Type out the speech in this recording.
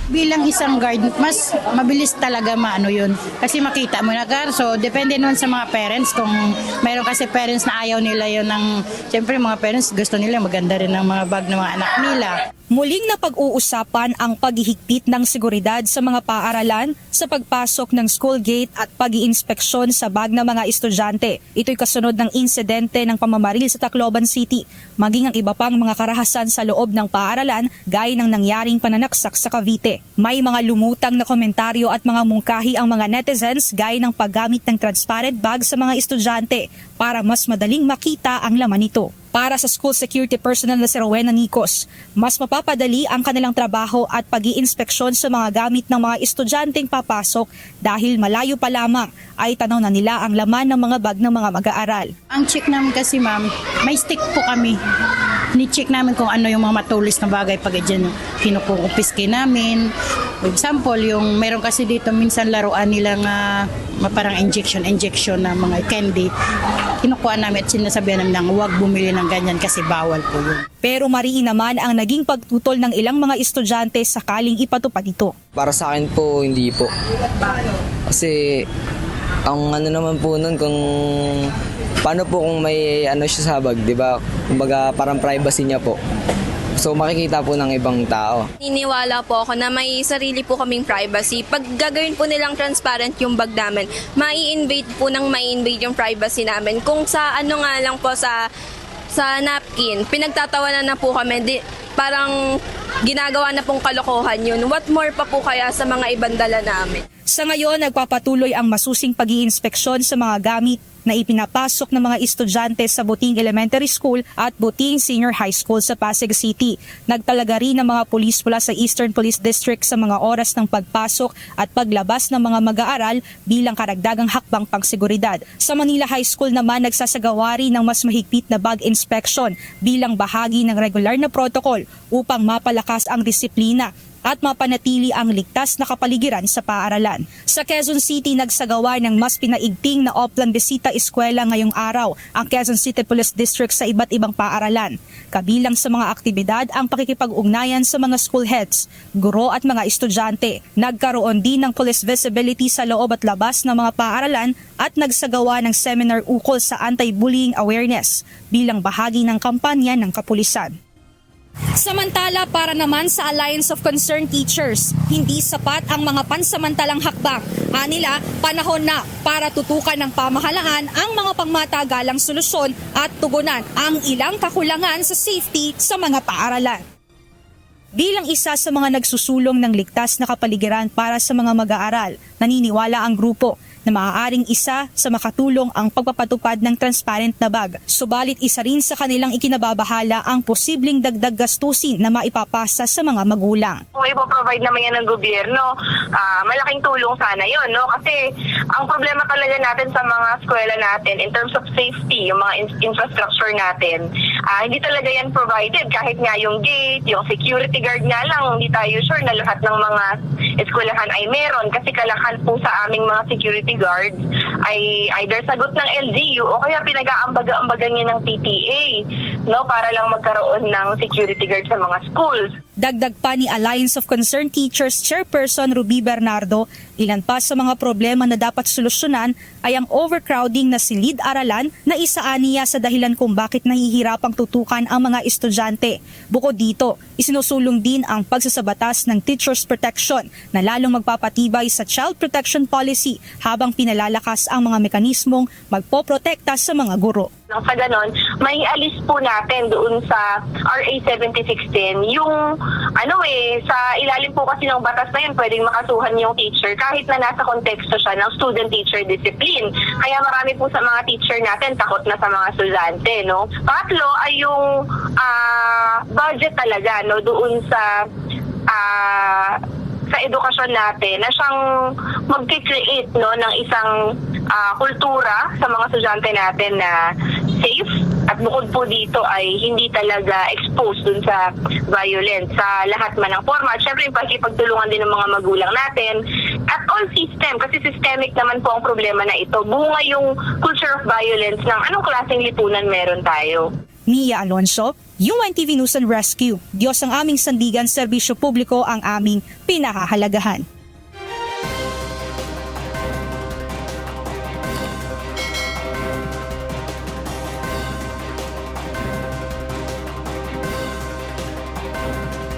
Bilang isang guard, mas mabilis talaga maano yun. Kasi makita mo na so depende naman sa mga parents kung mayroon kasi parents na ayaw nila yun ng, siyempre mga parents gusto nila maganda rin ng mga bag ng mga anak nila. Muling napag-uusapan ang paghihigpit ng seguridad sa mga paaralan sa pagpasok ng school gate at pag-iinspeksyon sa bag ng mga estudyante. Ito'y kasunod ng insidente ng pamamaril sa Tacloban City, maging ang iba pang mga karahasan sa loob ng paaralan gaya ng nangyaring pananaksak sa Cavite. May mga lumutang na komentaryo at mga mungkahi ang mga netizens gaya ng paggamit ng transparent bag sa mga estudyante para mas madaling makita ang laman nito. Para sa school security personnel na si Rowena Nicos, mas mapapadali ang kanilang trabaho at pag-iinspeksyon sa mga gamit ng mga estudyanteng papasok dahil malayo pa lamang ay tanaw na nila ang laman ng mga bag ng mga mag-aaral. Ang check namin kasi ma'am, may stick po kami. Ni-check namin kung ano yung mga matulis na bagay pag dyan kinukupiske namin. For example, yung meron kasi dito minsan laruan nilang parang injection na mga candy. Kinukuha namin at sinasabihan namin na huwag bumili ng ganyan kasi bawal po yun. Pero mariin naman ang naging pagtutol ng ilang mga estudyante sakaling ipatupad ito. Para sa akin po, hindi po. Kasi ang ano naman po nun kung paano po kung may ano siya sa bag, di ba? Kumbaga parang privacy niya po. So makikita po ng ibang tao. Niniwala po ako na may sarili po kaming privacy. Pag gagawin po nilang transparent yung bag namin, mai-invade yung privacy namin. Kung sa ano nga lang po sa napkin, pinagtatawanan na po kami, parang ginagawa na pong kalokohan yun. What more pa po kaya sa mga ibang dala namin? Sa ngayon, nagpapatuloy ang masusing pag-iinspeksyon sa mga gamit na ipinapasok ng mga estudyante sa Buting Elementary School at Buting Senior High School sa Pasig City. Nagtalaga rin ng mga pulis mula sa Eastern Police District sa mga oras ng pagpasok at paglabas ng mga mag-aaral bilang karagdagang hakbang pangseguridad. Sa Manila High School naman, nagsasagawa rin ng mas mahigpit na bag inspection bilang bahagi ng regular na protocol upang mapalakas ang disiplina at mapanatili ang ligtas na kapaligiran sa paaralan. Sa Quezon City, nagsagawa ng mas pinaigting na Oplan Bisita Eskwela ngayong araw ang Quezon City Police District sa iba't ibang paaralan. Kabilang sa mga aktibidad ang pakikipag-ugnayan sa mga school heads, guro at mga estudyante. Nagkaroon din ng police visibility sa loob at labas ng mga paaralan at nagsagawa ng seminar ukol sa anti-bullying awareness bilang bahagi ng kampanya ng kapulisan. Samantala, para naman sa Alliance of Concerned Teachers, hindi sapat ang mga pansamantalang hakbang. Anila, panahon na para tutukan ng pamahalaan ang mga pangmatagalang solusyon at tugunan ang ilang kakulangan sa safety sa mga paaralan. Bilang isa sa mga nagsusulong ng ligtas na kapaligiran para sa mga mag-aaral, naniniwala ang grupo na maaaring isa sa makatulong ang pagpapatupad ng transparent na bag. Subalit isa rin sa kanilang ikinababahala ang posibleng dagdag gastusin na maipapasa sa mga magulang. Kung ipoprovide naman yan ng gobyerno, malaking tulong sana yun, no? Kasi ang problema talaga natin sa mga eskwela natin in terms of safety, yung mga infrastructure natin, hindi talaga yan provided. Kahit nga yung gate, yung security guard nga lang, hindi tayo sure na lahat ng mga eskwelahan ay meron kasi kalakhan po sa aming mga security guards ay either sagot ng LGU o kaya pinag-aambaga-ambagan niya ng PTA, no, para lang magkaroon ng security guard sa mga schools. Dagdag pa ni Alliance of Concerned Teachers Chairperson Ruby Bernardo, ilan pa sa mga problema na dapat solusyonan ay ang overcrowding na silid-aralan na isaaniya sa dahilan kung bakit nahihirapang tutukan ang mga estudyante. Bukod dito, isinusulong din ang pagsasabatas ng Teachers Protection na lalong magpapatibay sa Child Protection Policy habang pinalalakas ang mga mekanismong magpoprotekta sa mga guro. Sa ganon, may alis po natin doon sa RA 7610 yung sa ilalim po kasi ng batas na yun pwedeng makasuhan yung teacher kahit na nasa konteksto siya ng student-teacher discipline. Kaya marami po sa mga teacher natin takot na sa mga estudyante, no? Pangatlo ay yung budget talaga, no, doon sa edukasyon natin na siyang mag-create, no, ng isang kultura sa mga estudyante natin na safe at bukod po dito ay hindi talaga exposed dun sa violence sa lahat man ng forma. At syempre, pagtulungan din ng mga magulang natin at all system kasi systemic naman po ang problema na ito. Bunga yung culture of violence ng anong klaseng lipunan meron tayo. Mia Alonso, UNTV News and Rescue. Diyos ang aming sandigan, serbisyo publiko ang aming pinahahalagahan.